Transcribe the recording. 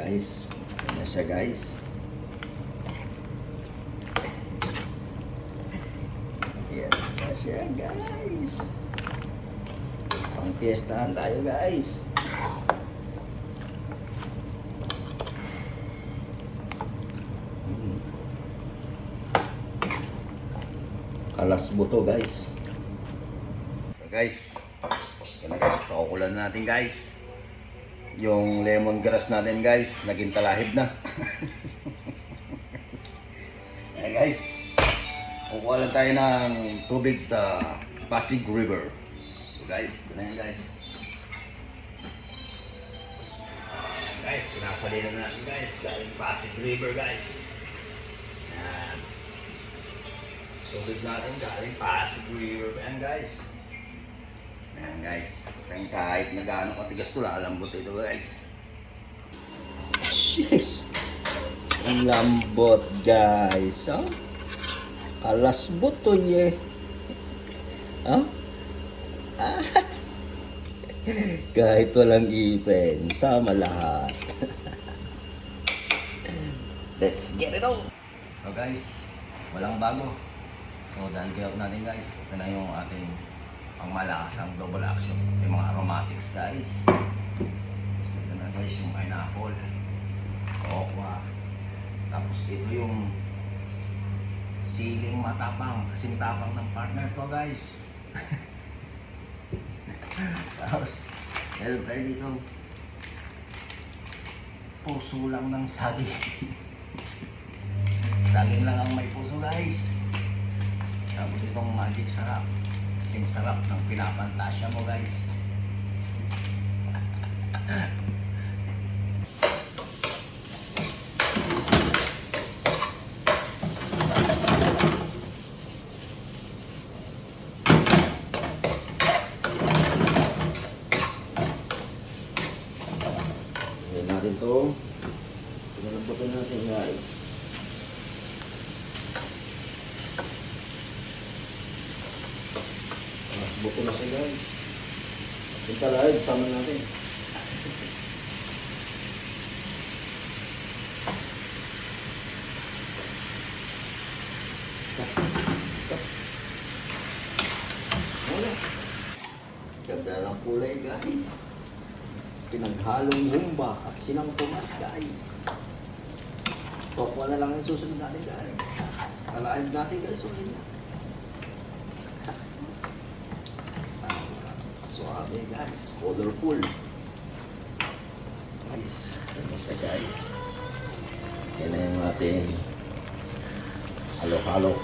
guys. Ayan na siya guys. Ayan na siya guys. Pang piyestahan tayo guys. Kalas buto guys. So guys, yan na guys, pakukulan natin guys. Yung lemongrass natin guys, naging talahib na. Ayan guys, kukuha lang tayo ng tubig sa Pasig River. So guys, ito na yan guys. Guys, sinasalinan natin guys, galing Pasig River guys. Ayan. Tubig natin galing Pasig River. Ayan guys. Ayan guys. Kahit na gaano katigas ito, lalambot ito guys. Jeez. Ang lambot guys. Oh? Alas buto niya. Oh? Ah. Kahit walang ipin, sama lahat. Let's get it on. So guys, walang bago. So dahil kaya natin guys, ito na yung ating pangmalakasang double action. May mga aromatics guys. So ito na guys yung pineapple, okwa. Tapos ito yung siling matapang, kasing tapang ng partner ko guys. Tapos meron tayo dito puso lang ng saging. Saging lang ang may puso guys. Tapos itong magic sarap. Kasing sarap ng pinapantasya mo guys. Ayan natin ito. Pinalambutin natin guys. Buto na siya guys. Yung talahib, sama natin. Wala. Ganda ng kulay guys. Pinaghalong humba at sinangtumas guys. Tokwa na lang yung susunod natin guys. Talahib natin guys. Ulit na. Suave guys, colorful guys. Ano siya guys, yan na yung ating halo-halo.